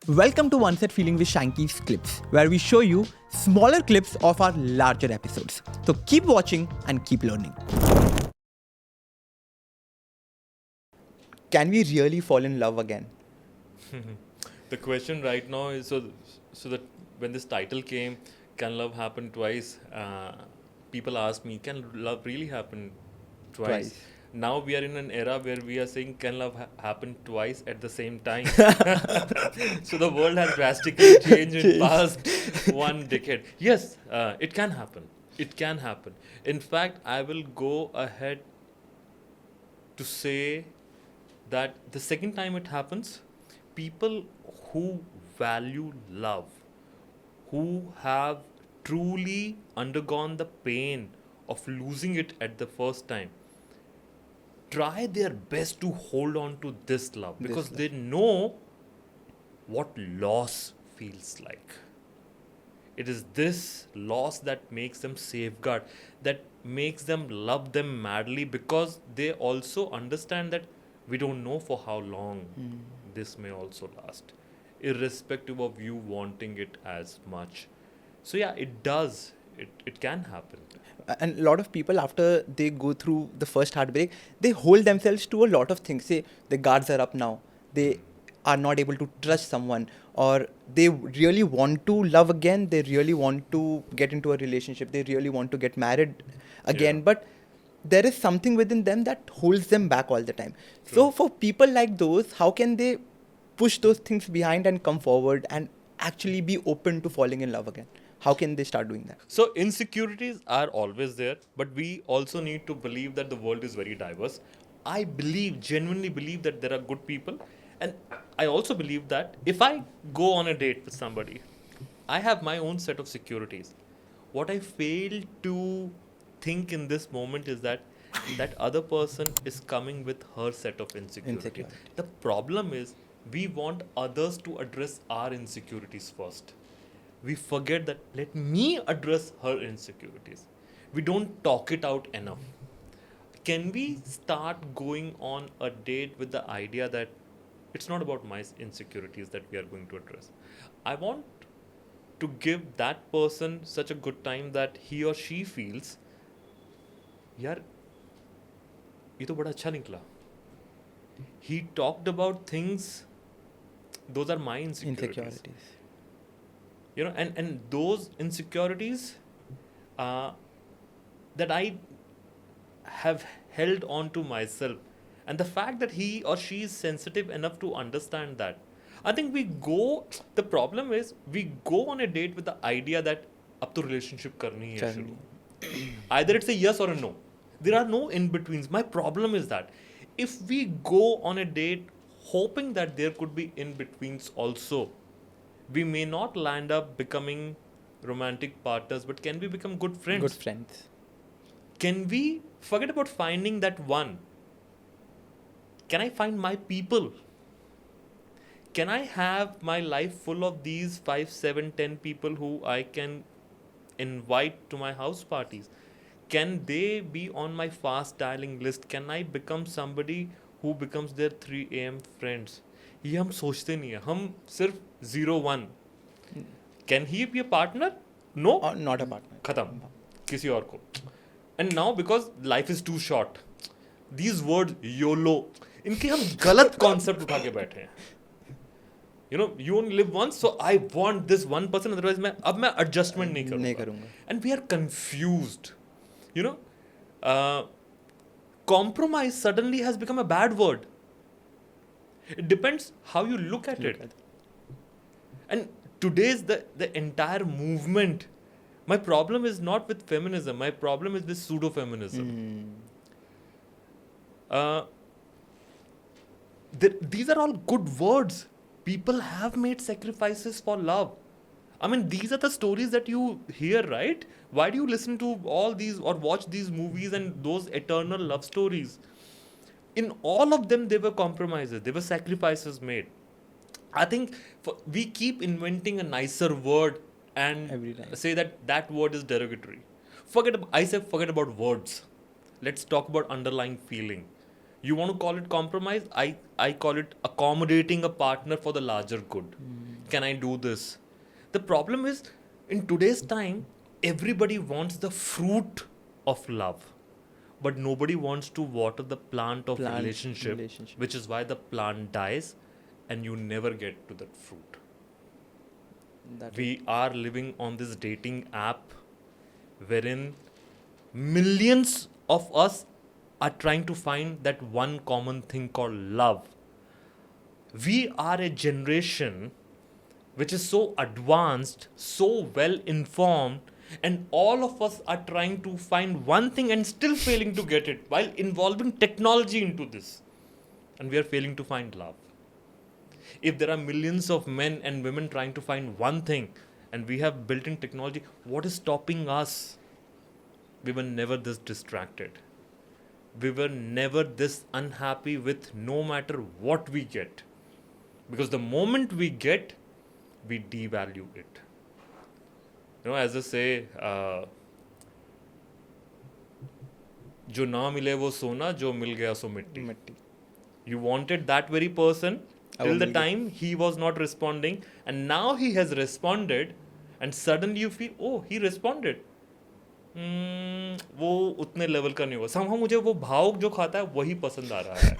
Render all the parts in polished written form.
Welcome to One Set Feeling with Shanky's Clips, where we show you smaller clips of our larger episodes. So keep watching and keep learning. Can we really fall in love again? The question right now is so that when this title came, can love happen twice? People ask me, can love really happen twice? Twice. Now we are in an era where we are saying, can love happen twice at the same time? So the world has drastically changed in past one decade. Yes, it can happen. It can happen. In fact, I will go ahead to say that the second time it happens, people who value love, who have truly undergone the pain of losing it at the first time, try their best to hold on to this love because they know what loss feels like. It is this loss that makes them safeguard, that makes them love them madly because they also understand that we don't know for how long this may also last, irrespective of you wanting it as much. So, yeah, it does. It can happen. And a lot of people, after they go through the first heartbreak, they hold themselves to a lot of things. Say the guards are up now. They are not able to trust someone, or they really want to love again. They really want to get into a relationship. They really want to get married again. Yeah. But there is something within them that holds them back all the time. True. So for people like those, how can they push those things behind and come forward and actually be open to falling in love again? How can they start doing that? So insecurities are always there, but we also need to believe that the world is very diverse. I believe, genuinely believe that there are good people, and I also believe that if I go on a date with somebody, I have my own set of securities. What I fail to think in this moment is that that other person is coming with her set of insecurities. Insecurity. The problem is we want others to address our insecurities first. We forget that let me address her insecurities. We don't talk it out enough. Can we start going on a date with the idea that it's not about my insecurities that we are going to address? I want to give that person such a good time that he or she feels, यार ये तो बड़ा अच्छा निकला. He talked about things, those are my insecurities. And those insecurities that I have held on to myself, and the fact that he or she is sensitive enough to understand that, I think the problem is we go on a date with the idea that अब तो relationship करनी ही है शुरू. Either it's a yes or a no. There are no in-betweens. My problem is that if we go on a date hoping that there could be in-betweens also, we may not land up becoming romantic partners, but can we become good friends? Good friends. Can we forget about finding that one? Can I find my people? Can I have my life full of these 5, 7, 10 people who I can invite to my house parties? Can they be on my fast dialing list? Can I become somebody who becomes their 3 a.m. friends? ये हम सोचते नहीं है, हम सिर्फ 0-1. Can he be a partner? No. Or not a partner. खत्म, किसी और को. And now because life is too short, these words YOLO, इनके हम गलत concept उठा के बैठे हैं. You only live once, so I want this one person, otherwise अब मैं adjustment नहीं करूँगा. And we are confused. Compromise suddenly has become a bad word. It depends how you look at it. And today's the entire movement. My problem is not with feminism. My problem is with pseudo-feminism. These are all good words. People have made sacrifices for love. I mean, these are the stories that you hear, right? Why do you listen to all these or watch these movies and those eternal love stories? In all of them, there were compromises, there were sacrifices made. I think we keep inventing a nicer word and say that word is derogatory. Forget about words. Let's talk about underlying feeling. You want to call it compromise? I call it accommodating a partner for the larger good. can I do this? The problem is, in today's time, everybody wants the fruit of love, but nobody wants to water the plant of relationship, which is why the plant dies and you never get to that fruit. We are living on this dating app wherein millions of us are trying to find that one common thing called love. We are a generation which is so advanced, so well informed, and all of us are trying to find one thing and still failing to get it while involving technology into this. And we are failing to find love. If there are millions of men and women trying to find one thing and we have built in technology, what is stopping us? We were never this distracted. We were never this unhappy with no matter what we get. Because the moment we get, we devalue it. You know, as they say, जो ना मिले वो सोना, जो मिल गया सो मिट्टी. You wanted that very person till the time he was not responding, and now he has responded, and suddenly you feel, oh, he responded. वो उतने लेवल का नहीं हुआ. Somehow मुझे वो भाव जो खाता है वही पसंद आ रहा है.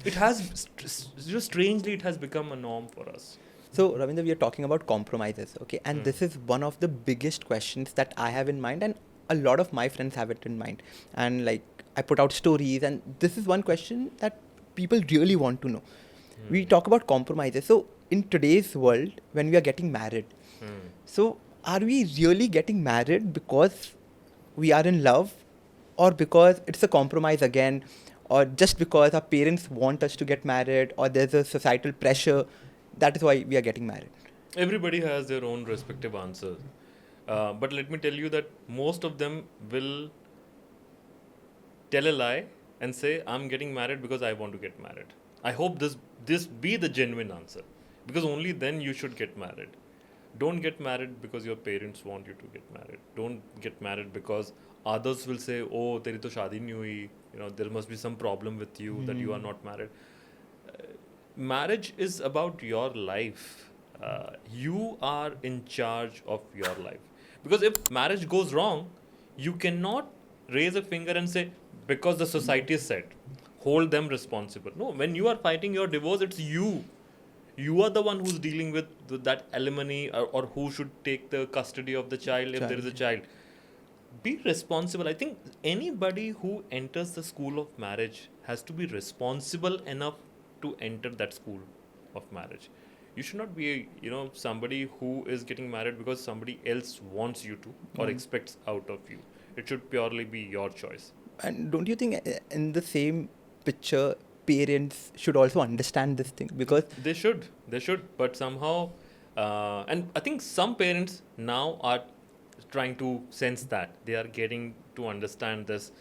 It has, just strangely, it has become a norm for us. So, Ravindra, we are talking about compromises, okay? And this is one of the biggest questions that I have in mind, and a lot of my friends have it in mind. And like, I put out stories, and this is one question that people really want to know. We talk about compromises. So, in today's world, when we are getting married, so are we really getting married because we are in love, or because it's a compromise again, or just because our parents want us to get married, or there's a societal pressure? That is why we are getting married. Everybody has their own respective answers. But let me tell you that most of them will tell a lie and say, I'm getting married because I want to get married. I hope this be the genuine answer. Because only then you should get married. Don't get married because your parents want you to get married. Don't get married because others will say, oh, teri to shaadi nahi hui. You know, there must be some problem with you that you are not married. Marriage is about your life. You are in charge of your life. Because if marriage goes wrong, you cannot raise a finger and say, because the society said, hold them responsible. No, when you are fighting your divorce, it's you. You are the one who's dealing with that alimony, or who should take the custody of the child if there is a child. Be responsible. I think anybody who enters the school of marriage has to be responsible enough to enter that school of marriage. You should not be, somebody who is getting married because somebody else wants you to or expects out of you. It should purely be your choice. And don't you think in the same picture, parents should also understand this thing? Because they should, but somehow, and I think some parents now are trying to sense that they are getting to understand this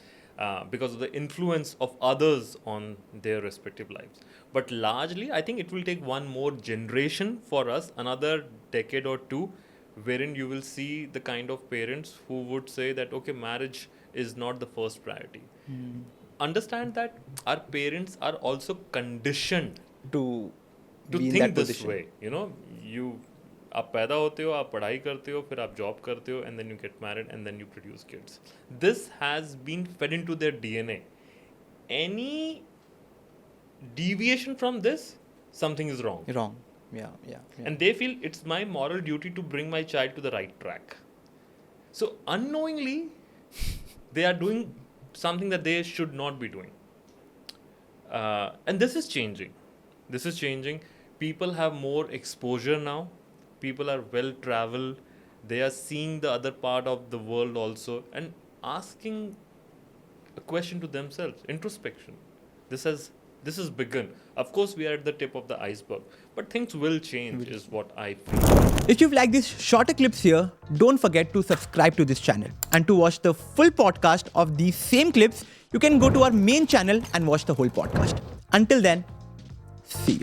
because of the influence of others on their respective lives. But largely, I think it will take one more generation for us, another decade or two, wherein you will see the kind of parents who would say that, okay, marriage is not the first priority. Understand that our parents are also conditioned to think this way. आप पैदा होते हो, आप पढ़ाई करते हो, फिर आप जॉब करते हो, and then you get married, and then you produce kids. This has been fed into their DNA. Any deviation from this, something is wrong. Yeah. And they feel it's my moral duty to bring my child to the right track. So unknowingly, they are doing something that they should not be doing. And this is changing. People have more exposure now. People are well traveled. They are seeing the other part of the world also and asking a question to themselves. Introspection. This is begun. Of course, we are at the tip of the iceberg, but things will change is what I feel. If you've liked these shorter clips here, don't forget to subscribe to this channel. And to watch the full podcast of these same clips, you can go to our main channel and watch the whole podcast. Until then, see you.